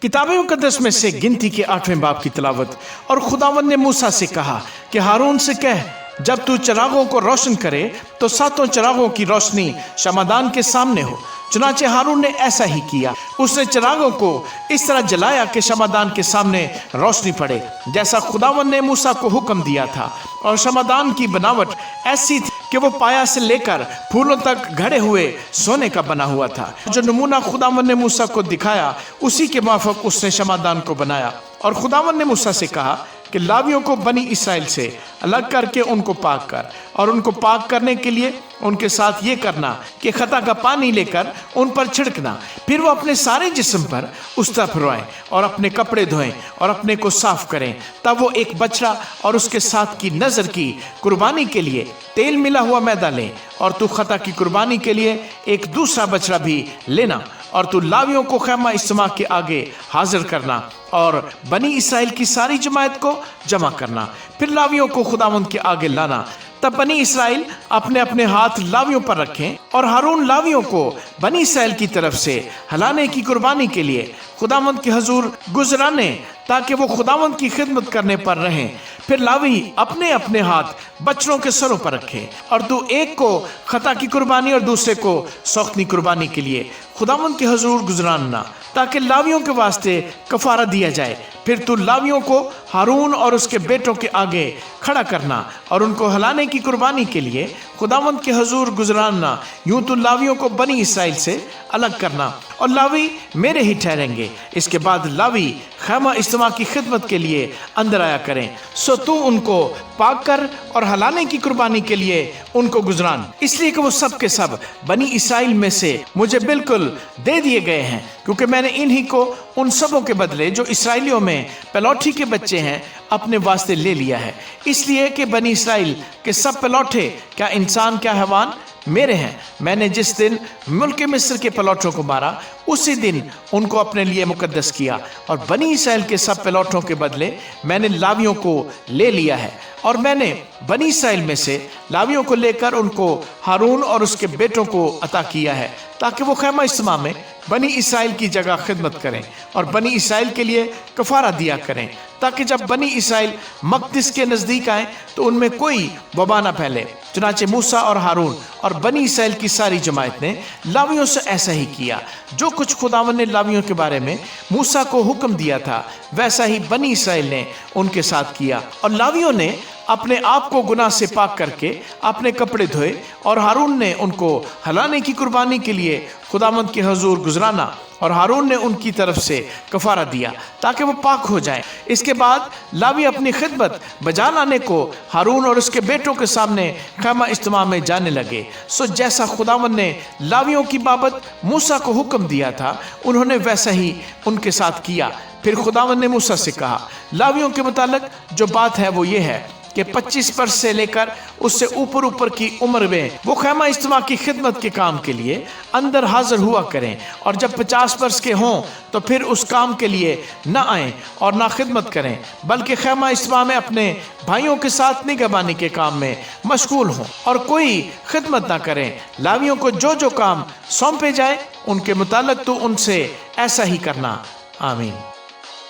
किताब मुकद्दस में से गिनती के 8वें बाब की तिलावत। और खुदावंद ने मूसा से कहा कि हारून से कह, जब तू चिरागों को रोशन करे तो 7 चिरागों की रोशनी शमादान के सामने हो। चुनाचे हारून ने ऐसा ही किया। उसने चिरागों को इस तरह जलाया कि शमादान के सामने रोशनी पड़े, जैसा खुदावंद ने मूसा को हुक्म दिया था। और शमादान की बनावट ऐसी थी कि वो पाया से लेकर फूलों तक घड़े हुए सोने का बना हुआ था। जो नमूना खुदावंद ने मूसा को दिखाया, उसी के माफक उसने शमादान को बनाया। और खुदावंद ने मूसा से कहा कि लावियों को बनी इसराइल से अलग करके उनको पाक कर, और उनको पाक करने के लिए उनके साथ ये करना कि खता का पानी लेकर उन पर छिड़कना। फिर वो अपने सारे जिस्म पर उस तरफ रोएं और अपने कपड़े धोएं और अपने को साफ करें। तब वो एक बछड़ा और उसके साथ की नज़र की कुर्बानी के लिए तेल मिला हुआ मैदा लें, और तू खता की कुर्बानी के लिए एक दूसरा बछड़ा भी लेना। और तू लावियों को खैमा इज्तिमा के आगे हाजिर करना और बनी इसराइल की सारी जमात को जमा करना। फिर लावियों को खुदावंद के आगे लाना। तब बनी इसराइल अपने अपने हाथ लावियों पर रखें, और हारून लावियों को बनी इसराइल की तरफ से हलाने की कुर्बानी के लिए खुदावंद के हजूर गुजराने, ताकि वो खुदावंद की खिदमत करने पर रहें। फिर लावी अपने अपने हाथ बच्चों के सरों पर रखें, और तू एक को खता की कुर्बानी और दूसरे को सौखनी कुर्बानी के लिए खुदावंद के हजूर गुजराना, ताकि लावियों के वास्ते कफारा दिया जाए। फिर तू लावियों को हारून और उसके बेटों के आगे खड़ा करना और उनको हलाने की कुर्बानी के लिए खुदावंद के हजूर गुजराना। यूं तू लावियों को बनी इसराइल से अलग करना, और लावी मेरे ही ठहरेंगे। इसके बाद लावी खैमा इज्तिमा की खिदमत के लिए अंदर आया करें। सो तू उनको पाक कर और हलाने की कुर्बानी के लिए उनको गुजरान, इसलिए कि वो सब के सब बनी इसराइल में से मुझे बिल्कुल दे दिए गए हैं, क्योंकि मैंने इन्हीं को उन सबों के बदले जो इसराइलियों में पलौठी के बच्चे हैं अपने वास्ते ले लिया है। इसलिए कि बनी इसराइल के सब पलौठे, क्या इंसान क्या हैवान, मेरे हैं। मैंने जिस दिन मुल्क मिस्र के पलौठों को मारा, उसी दिन उनको अपने लिए मुकद्दस किया, और बनी इसराइल के सब पलौठों के बदले मैंने लावियों को ले लिया है। और मैंने बनी इसराइल में से लावियों को लेकर उनको हारून और उसके बेटों को अता किया है, ताकि वो खैमा इज्तिमा में बनी इसराइल की जगह खिदमत करें और बनी इसराइल के लिए कफारा दिया करें, ताकि जब बनी इसराइल मक़दिस के नज़दीक आए तो उनमें कोई वबा न फैले। चुनाचे मूसा और हारून और बनी इसराइल की सारी जमात ने लावियों से ऐसा ही किया। जो कुछ खुदावंद ने लावियों के बारे में मूसा को हुक्म दिया था, वैसा ही बनी इसराइल ने उनके साथ किया। और लावियों ने अपने आप को गुनाह से पाक करके अपने कपड़े धोए, और हारून ने उनको हलाने की कुर्बानी के लिए खुदावंद के हजूर गुजराना, और हारून ने उनकी तरफ से कफारा दिया ताकि वो पाक हो जाएं। इसके बाद लावी अपनी खिदमत बजा लाने को हारून और उसके बेटों के सामने खैमा इज्तिमा में जाने लगे। सो जैसा खुदावंद ने लावियों की बाबत मूसा को हुक्म दिया था, उन्होंने वैसा ही उनके साथ किया। फिर खुदावंद ने मूसा से कहा, लावियों के मुतालिक जो बात है वो ये है कि 25 वर्ष से लेकर उससे ऊपर ऊपर की उम्र में वो खैमा इज्तिमा की खिदमत के काम के लिए अंदर हाजिर हुआ करें, और जब 50 वर्ष के हों तो फिर उस काम के लिए न आएं और ना खिदमत करें, बल्कि खैमा इज्तिमा में अपने भाइयों के साथ निगहबानी के काम में मशगूल हों और कोई खिदमत ना करें। लावियों को जो जो काम सौंपे जाए उनके मुतालिक तो उनसे ऐसा ही करना। आमीन।